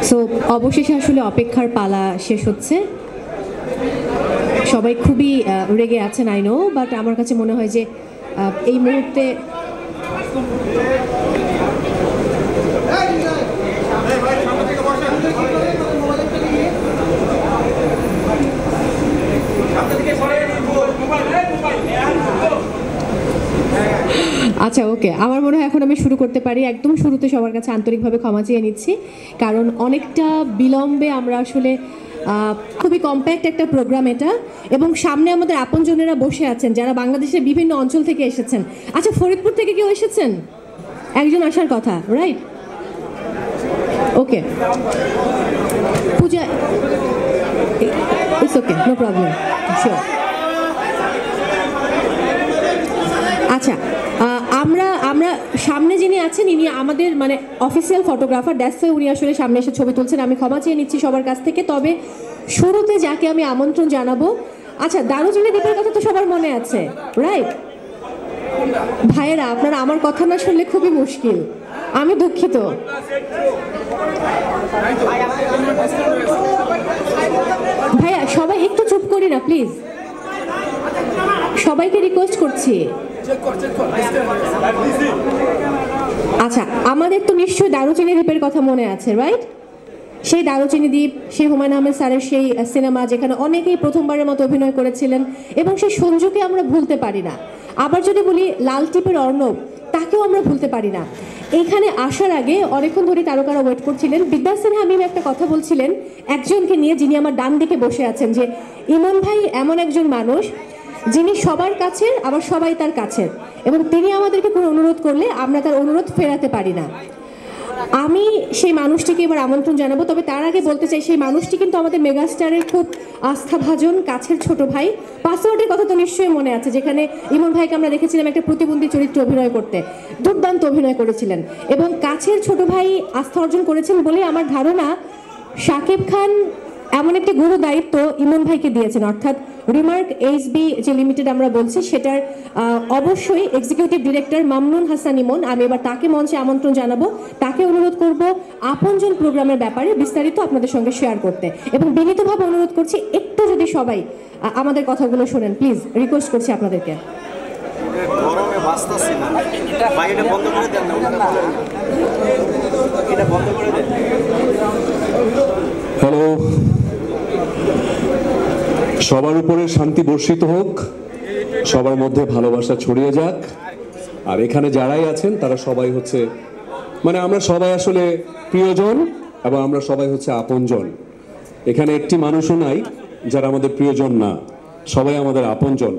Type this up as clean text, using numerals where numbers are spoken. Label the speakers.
Speaker 1: So অবশেষে আসলে অপেক্ষার পালা শেষ হচ্ছে। সবাই খুবই রেগে আছেন আই নো, বাট আমার কাছে মনে হয় যে এই মুহূর্তে আচ্ছা ওকে, আমার মনে হয় এখন আমি শুরু করতে পারি। একদম শুরুতে সবার কাছে আন্তরিকভাবে ক্ষমা চেয়ে নিচ্ছি, কারণ অনেকটা বিলম্বে আমরা আসলে খুবই কম্প্যাক্ট একটা প্রোগ্রাম এটা, এবং সামনে আমাদের আপনজনেরা বসে আছেন যারা বাংলাদেশের বিভিন্ন অঞ্চল থেকে এসেছেন। আচ্ছা, ফরিদপুর থেকে কেউ এসেছেন? একজন আসার কথা, right? Okay, Puja, it's okay, no problem, sure. আচ্ছা, আমরা সামনে যিনি আছেন ইনি আমাদের মানে অফিসিয়াল ফটোগ্রাফার, দ্যাটস ওয়াই উনি আসলে সামনে এসে ছবি তুলছেন। আমি ক্ষমা চেয়ে নিচ্ছি সবার কাছ থেকে। তবে শুরুতে যাকে আমি আমন্ত্রণ জানাবো, আচ্ছা দারুচিনি দ্বীপের কথা তো সবার মনে আছে, রাইট? ভাইয়েরা, আপনারা আমার কথা না শুনলে খুবই মুশকিল, আমি দুঃখিত। ভাইয়া সবাই একটু চুপ করি না প্লিজ, সবাইকে রিকোয়েস্ট করছি। আচ্ছা, আমাদের তো নিশ্চয়ই দারুচিনি দ্বীপের কথা মনে আছে, রাইট? সেই দারুচিনি দ্বীপ, সেই হুমায়ুন আহমেদ স্যারের সেই সিনেমা যেখানে অনেকেই প্রথমবারের মতো অভিনয় করেছিলেন, এবং সেই সঞ্জুকে আমরা ভুলতে পারি না। আবার যদি বলি লাল টিপের অর্ণব, তাকেও আমরা ভুলতে পারি না। এইখানে আসার আগে অনেকক্ষণ ধরে তারকারা ওয়েট করছিলেন। বিদ্যা সিনহা মিম একটা কথা বলছিলেন একজনকে নিয়ে, যিনি আমার ডান দিকে বসে আছেন, যে ইমন ভাই এমন একজন মানুষ যিনি সবার কাছের, আবার সবাই তার কাছের, এবং তিনি আমাদেরকে কোনো অনুরোধ করলে আমরা তার অনুরোধ ফেরাতে পারি না। আমি সেই মানুষটিকে এবার আমন্ত্রণ জানাবো। তবে তার আগে বলতে চাই, সেই মানুষটি কিন্তু আমাদের মেগাস্টারের খুব আস্থাভাজন কাছের ছোট ভাই। পাসওয়ার্ডের কথা তো নিশ্চয়ই মনে আছে, যেখানে ইমন ভাইকে আমরা দেখেছিলাম একটা প্রতিবন্ধী চরিত্রে অভিনয় করতে, দুর্দান্ত অভিনয় করেছিলেন, এবং কাছের ছোট ভাই আস্থা অর্জন করেছেন বলে আমার ধারণা শাকিব খান এমন একটি গুরু দায়িত্ব ইমন ভাইকে দিয়েছেন, অর্থাৎ রিমার্ক এইচবি যে লিমিটেড আমরা বলছি, সেটার অবশ্যই এক্সিকিউটিভ ডিরেক্টর মামনুন হাসান ইমন। আমি এবার তাকে মঞ্চে আমন্ত্রণ জানাবো, তাকে অনুরোধ করব আপনজন প্রোগ্রামের ব্যাপারে বিস্তারিত আপনাদের সঙ্গে শেয়ার করতে, এবং বিনীতভাবে অনুরোধ করছি একটু যদি সবাই আমাদের কথাগুলো শোনেন প্লিজ, রিকোয়েস্ট করছি আপনাদেরকে।
Speaker 2: হ্যালো, সবার উপরে শান্তি বর্ষিত হোক, সবার মধ্যে ভালোবাসা ছড়িয়ে যাক। আর এখানে যারাই আছেন তারা সবাই হচ্ছে মানে আমরা সবাই আসলে প্রিয়জন, এবং আমরা সবাই হচ্ছে আপনজন। এখানে একটি মানুষও নাই যারা আমাদের প্রিয়জন না, সবাই আমাদের আপনজন।